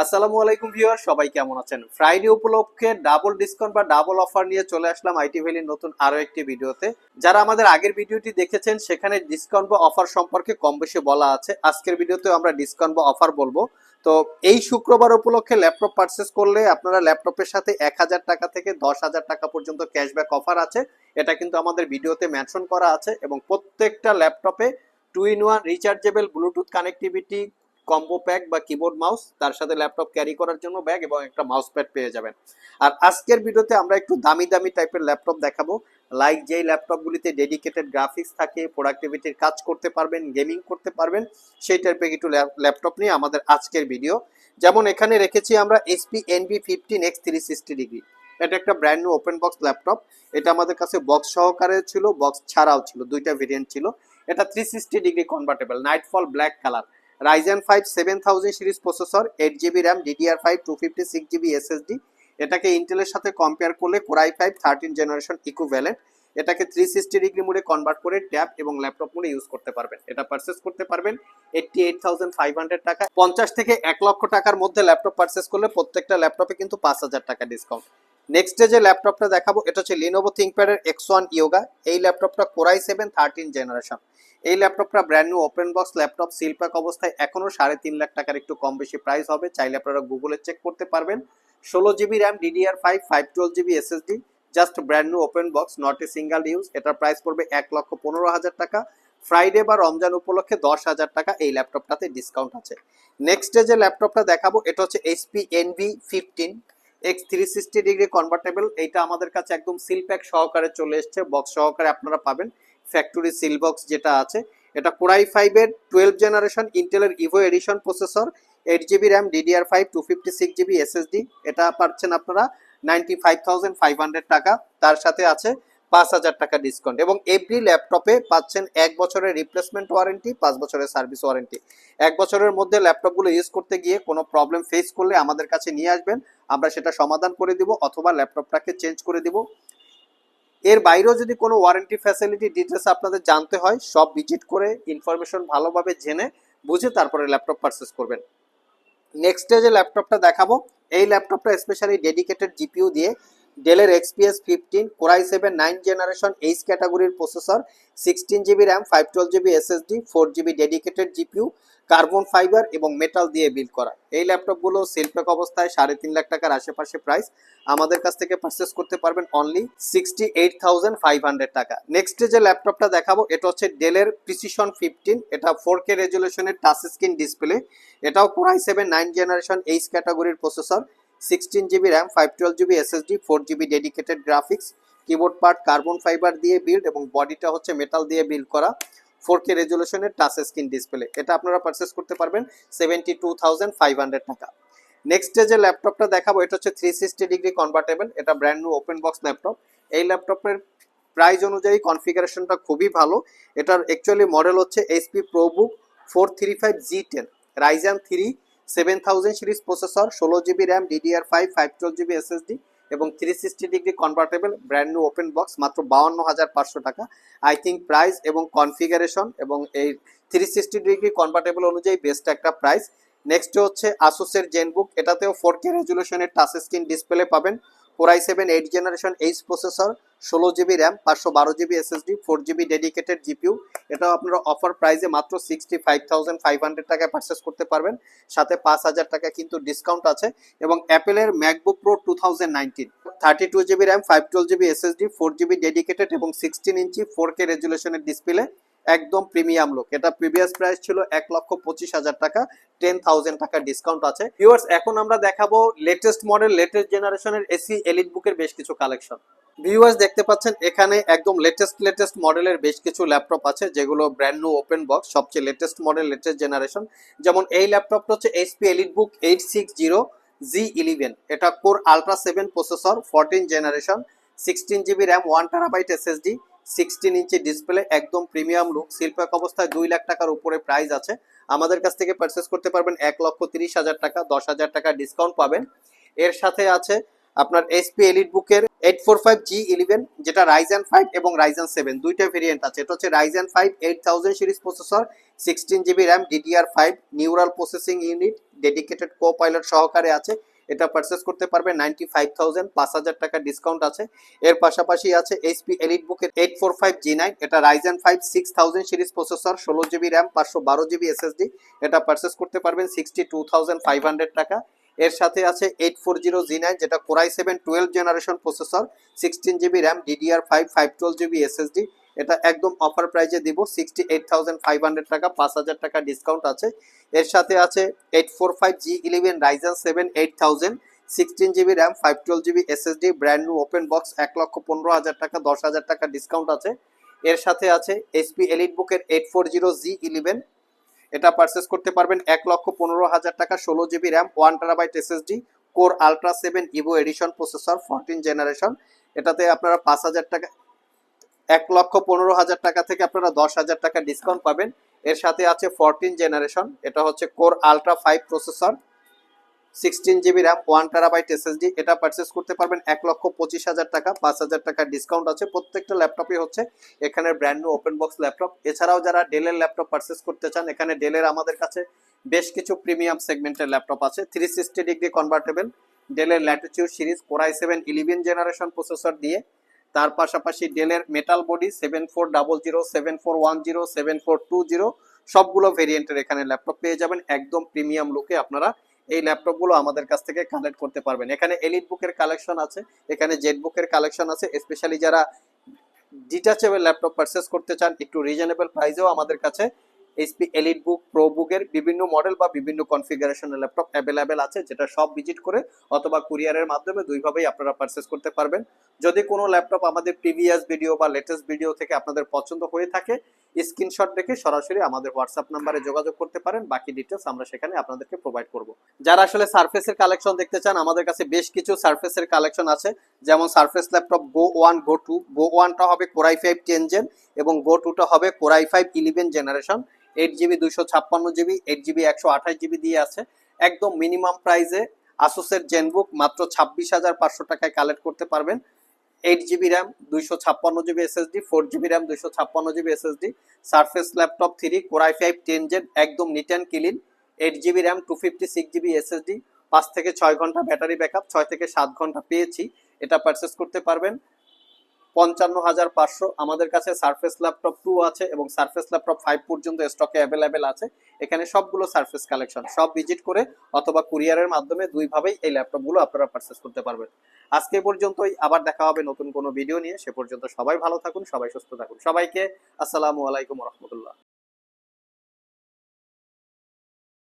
আসসালামু আলাইকুম ভিউয়ার, সবাই কেমন আছেন? ফ্রাইডে উপলক্ষে ডাবল ডিসকাউন্ট বা ডাবল অফার নিয়ে চলে আসলাম আইটি ভ্যালির নতুন আরো একটি ভিডিওতে। যারা আমাদের আগের ভিডিওটি দেখেছেন সেখানে ডিসকাউন্ট বা অফার সম্পর্কে কম বেশি বলা আছে। আজকের ভিডিওতে আমরা ডিসকাউন্ট বা অফার বলবো। তো এই শুক্রবার উপলক্ষে ল্যাপটপ পারচেস করলে আপনারা ল্যাপটপের সাথে 1000 টাকা থেকে 10,000 টাকা পর্যন্ত ক্যাশব্যাক অফার আছে। এটা কিন্তু আমাদের ভিডিওতে মেনশন করা আছে এবং প্রত্যেকটা ল্যাপটপে 2-in-1 rechargeable Bluetooth connectivity combo pack বা কিবোর্ড মাউস, তার সাথে ল্যাপটপ ক্যারি করার জন্য ব্যাগ এবং একটা মাউস প্যাড পেয়ে যাবেন। আর আজকের ভিডিওতে আমরা একটু দামি দামি টাইপের ল্যাপটপ দেখাবো, লাইক যেই ল্যাপটপগুলিতে ডেডিকেটেড গ্রাফিক্স থাকে, প্রোডাক্টিভিটির কাজ করতে পারবেন, গেমিং করতে পারবেন, সেই টাইপের একটু ল্যাপটপ নিয়ে আমাদের আজকের ভিডিও। যেমন এখানে রেখেছি আমরা HP NV15X 360 ডিগ্রি। এটা একটা brand new open box laptop. এটা আমাদের কাছে বক্স সহকারে ছিল, বক্স ছাড়াও ছিল, দুইটা ভেরিয়েন্ট ছিল। এটা 360 degree convertible, nightfall black colour, Ryzen 5 7000 series processor, 8GB RAM, DDR5 256GB SSD। এটাকে ইন্টেলের সাথে কম্পেয়ার করলে Core i5 13 জেনারেশন ইকুইভ্যালেন্ট। এটাকে 360 ডিগ্রি মোডে কনভার্ট করে ট্যাব এবং ল্যাপটপ মোডে ইউজ করতে পারবেন। এটা পারচেস করতে পারবেন 88,500 টাকা। 50 থেকে 1 লক্ষ টাকার মধ্যে ল্যাপটপ পারচেস করলে প্রত্যেকটা ল্যাপটপে কিন্তু 5000 টাকা ডিসকাউন্ট। নেক্সট যে ল্যাপটপটা দেখাবো এটা হচ্ছে Lenovo ThinkPad এর X1 Yoga। এই ল্যাপটপটা Core i7 13 জেনারেশন। এই ল্যাপটপটা brand new open box laptop, seal pack অবস্থায়, এখনো 3.5 লাখ টাকার একটু কম বেশি প্রাইস হবে। চাইলে আপনারা গুগলে চেক করতে পারবেন। 16GB RAM, DDR5 512GB SSD, just brand new open box, not a single use. এটার প্রাইস পড়বে 1,15,000 টাকা। ফ্রাইডে বা রমজান উপলক্ষে 10,000 টাকা এই ল্যাপটপটাতে ডিসকাউন্ট আছে। নেক্সট যে ল্যাপটপটা দেখাবো এটা হচ্ছে HP NV15X 360 ডিগ্রি কনভার্টেবল। এইটা আমাদের কাছে একদম সিল প্যাক সহকারে চলে এসছে, বক্স সহকারে আপনারা পাবেন। ফ্যাক্টরি সিল বক্স যেটা আছে, এটা Core i5 এর 12 জেনারেশন ইন্টেলের Evo edition processor, 8GB RAM, DDR5 256GB SSD। এটা পাচ্ছেন আপনারা 95,500 টাকা। তার সাথে আছে 5,000 টাকা ডিসকাউন্ট এবং এভরি ল্যাপটপে পাচ্ছেন 1 বছরের রিপ্লেসমেন্ট ওয়ারেন্টি, 5 বছরের সার্ভিস ওয়ারেন্টি। 1 বছরের মধ্যে ল্যাপটপগুলো ইউজ করতে গিয়ে কোনো প্রবলেম ফেস করলে আমাদের কাছে নিয়ে আসবেন, আমরা সেটা সমাধান করে দিব অথবা ল্যাপটপটাকে চেঞ্জ করে দিব। এর বাইরেও যদি কোনো ওয়ারেন্টি ফ্যাসিলিটি ডিটেলস আপনাদের জানতে হয়, সব ভিজিট করে ইনফরমেশন ভালোভাবে জেনে বুঝে তারপরে ল্যাপটপ পারচেস করবেন। নেক্সট যে ল্যাপটপটা দেখাবো, এই ল্যাপটপটা স্পেশালি ডেডিকেটেড জিপিইউ দিয়ে, ডেলের XPS 15 Core i7 9 generation H ক্যাটাগরির processor, 16GB RAM, 512GB SSD, 4GB dedicated GPU, carbon fibre এবং মেটাল দিয়ে বিল্ড করা। এই ল্যাপটপগুলো সেল প্যাক অবস্থায় 3.5 লাখ টাকার আশেপাশে প্রাইস। আমাদের কাছ থেকে পারচেস করতে পারবেন অনলি 68,500 টাকা। নেক্সট যে ল্যাপটপটা দেখাবো এটা হচ্ছে ডেলের প্রিসিশন 15। এটা 4K রেজুলেশনের টাচ স্ক্রিন ডিসপ্লে। এটাও Core i7 9 জেনারেশন এইচ ক্যাটাগরির processor, 16GB RAM, 512GB SSD, 4GB dedicated graphics, keyboard part carbon fibre দিয়ে বিল্ড এবং বডিটা হচ্ছে মেটাল দিয়ে বিল্ড করা, 4K রেজুলেশনের টাচ স্ক্রিন ডিসপ্লে। এটা আপনারা পারচেস করতে পারবেন 72,500 টাকা। নেক্সট যে ল্যাপটপটা দেখাবো এটা হচ্ছে 360 ডিগ্রি কনভার্টেবল। এটা brand new open box laptop. এই ল্যাপটপের প্রাইস অনুযায়ী কনফিগারেশনটা খুবই ভালো। এটার অ্যাকচুয়ালি মডেল হচ্ছে HP ProBook 435G10, Ryzen 3 7000 series processor, 16GB RAM, DDR5 512GB SSD এবং 360 degree convertible, brand new open box, মাত্র 52,500 টাকা। আই থিঙ্ক প্রাইস এবং কনফিগারেশন এবং এই 360 ডিগ্রি কনভার্টেবল অনুযায়ী বেস্ট একটা প্রাইস। নেক্সট হচ্ছে আসুসের জেনবুক। এটাতেও 4K রেজুলেশনের টাচ স্ক্রিন ডিসপ্লে পাবেন, Core i7 8 generation H processor, 16GB RAM, 512GB SSD, 4GB dedicated GPU. এটাও আপনারা অফার প্রাইসে মাত্র 65,500 টাকায় পারচেস করতে পারবেন, সাথে 5,000 টাকা কিন্তু ডিসকাউন্ট আছে। এবং অ্যাপেলের MacBook Pro 2019 32GB RAM, 512GB SSD, 4GB dedicated এবং 16 ইঞ্চি 4K রেজুলেশনের ডিসপ্লে, একদম প্রিমিয়াম লুক। এটা প্রিভিয়াস প্রাইস ছিল 1,25,000 টাকা, 10,000 টাকা ডিসকাউন্ট আছে। ভিউয়ার্স, এখন আমরা দেখাবো লেটেস্ট মডেল, লেটেস্ট জেনারেশনের এসি এলিট বুকের বেশ কিছু কালেকশন। ভিউয়ার্স, দেখতে পাচ্ছেন এখানে একদম লেটেস্ট মডেলের বেশ কিছু ল্যাপটপ আছে যেগুলো ব্র্যান্ড নিউ ওপেন বক্স, সবচেয়ে লেটেস্ট মডেল, লেটেস্ট জেনারেশন। যেমন এই ল্যাপটপটা হচ্ছে HP EliteBook 860G11। এটা core ultra 7 processor, 14 generation, 16GB RAM, 1TB SSD, 16 inch display, একদম প্রিমিয়াম লুক। সিল প্যাক অবস্থায় 2 লাখ টাকার উপরে প্রাইস আছে। আমাদের কাছ থেকে পারচেস করতে পারবেন 1,30,000 টাকা, 10,000 টাকা ডিসকাউন্ট পাবেন। এর সাথে আছে আপনার এসপি এলিট বুকের 845G11 যেটা রাইজেন 5 এবং রাইজেন 7 দুইটা ভেরিয়েন্ট আছে। এটা হচ্ছে Ryzen 5 8000 series processor, 16GB RAM, DDR5 neural processing unit, dedicated co pilot সহকারে আছে। এটা পারচেস করতে পারবে 95,000, 5,000 টাকা ডিসকাউন্ট আছে। এর পাশাপাশি আছে এইচপি এলিট বুকের 845G9, এটা Ryzen 5 6000 series processor, 16GB RAM, 512GB SSD। এটা পারচেস করতে পারবেন 62,500 টাকা। এর সাথে আছে 840G9 যেটা Core i7 12 generation processor, 16GB RAM, DDR5, 512GB SSD। এটা একদম অফার প্রাইজে দিব 68,500 টাকা, 5,000 টাকা ডিসকাউন্ট আছে। এর সাথে আছে 845G11 Ryzen 7 8000, 16GB RAM, 512GB SSD, brand new open box, 1,15,000 টাকা, 10,000 টাকা ডিসকাউন্ট আছে। এর সাথে আছে এইচপি এলিট বুকের 840G11, এটা পারচেস করতে পারবেন 1,15,000 টাকা, 16GB RAM, 1TB SSD, core ultra 7 Ivo edition processor, 14 generation. এটাতে আপনারা 5,000 টাকা, 1,15,000 টাকা থেকে আপনারা 10,000 টাকা ডিসকাউন্ট পাবেন। এর সাথে আছে 14 জেনারেশন, এটা হচ্ছে core ultra 5 processor, 16GB RAM, 1TB SSD। এটা পারচেস করতে পারবেন 1,25,000 টাকা, 5,000 টাকা ডিসকাউন্ট আছে। প্রত্যেকটা ল্যাপটপই হচ্ছে এখানে brand new open box laptop. এছাড়াও যারা ডেলের ল্যাপটপ পারচেস করতে চান, এখানে ডেলের আমাদের কাছে বেশ কিছু প্রিমিয়াম সেগমেন্টের ল্যাপটপ আছে। 360 ডিগ্রি কনভার্টেবল ডেলের Latitude series Core i7 11 generation processor দিয়ে, তার পাশাপাশি ডেলের মেটাল বডি 7400, 7410, 7420 সবগুলো ভেরিয়েন্টের এখানে ল্যাপটপ পেয়ে যাবেন একদম প্রিমিয়াম লুকে। আপনারা এই ল্যাপটপগুলো আমাদের কাছ থেকে কালেক্ট করতে পারবেন। এখানে এলিট বুকের কালেকশন আছে, এখানে জেড বুকের কালেকশন আছে। স্পেশালি যারা ডিটাচেবল ল্যাপটপ পারচেস করতে চান একটু রিজনেবল প্রাইসেও আমাদের কাছে এইচপি এলিট বুক, প্রো বুকের বিভিন্ন মডেল বা বিভিন্ন কনফিগারেশনের ল্যাপটপ অ্যাভেলেবেল আছে, যেটা সব ভিজিট করে অথবা কুরিয়ারের মাধ্যমে দুইভাবেই আপনারা পারচেস করতে পারবেন। যদি কোনো ল্যাপটপ আমাদের প্রিভিয়াস ভিডিও বা লেটেস্ট ভিডিও থেকে আপনাদের পছন্দ হয়ে থাকে, স্ক্রিনশট দেখে সরাসরি আমাদের হোয়াটসঅ্যাপ নাম্বারে যোগাযোগ করতে পারেন। বাকি ডিটেলস আমরা সেখানে আপনাদেরকে প্রোভাইড করব। যারা আসলে সারফেসের কালেকশন দেখতে চান, আমাদের কাছে বেশ কিছু সারফেসের কালেকশন আছে। যেমন সারফেস ল্যাপটপ গো 1, গো 2। গো 1টা হবে Core i5 10 জেন এবং গো 2টা হবে Core i5 11 generation, 8GB 256GB, 8GB 128GB দিয়ে আছে। একদম মিনিমাম প্রাইসে আসুসের জেনবুক মাত্র 26,500 টাকায় কালেক্ট করতে পারবেন। 8GB RAM, 256GB SSD, 4GB RAM, 256GB SSD, Surface laptop 3 Core i5 10 gen একদম neat and clean, 8GB RAM, 256GB SSD, 5 থেকে 6 ঘন্টা ব্যাটারি ব্যাকআপ, 6 থেকে 7 ঘন্টা পেয়েছি। এটা পারচেস করতে পারবেন 55,500। আমাদের কাছে সারফেস ল্যাপটপ 2 আছে এবং সারফেস ল্যাপটপ 5 পর্যন্ত স্টকে অ্যাভেলেবেল আছে। এখানে সবগুলো সারফেস কালেকশন, সব ভিজিট করে অথবা কুরিয়ারের মাধ্যমে দুইভাবেই এই ল্যাপটপগুলো আপনারা পারচেস করতে পারবেন। আজকে পর্যন্তই, আবার দেখা হবে নতুন কোনো ভিডিও নিয়ে। সে পর্যন্ত সবাই ভালো থাকুন, সবাই সুস্থ থাকুন। সবাইকে আসসালামু আলাইকুম রহমতুল্লাহ।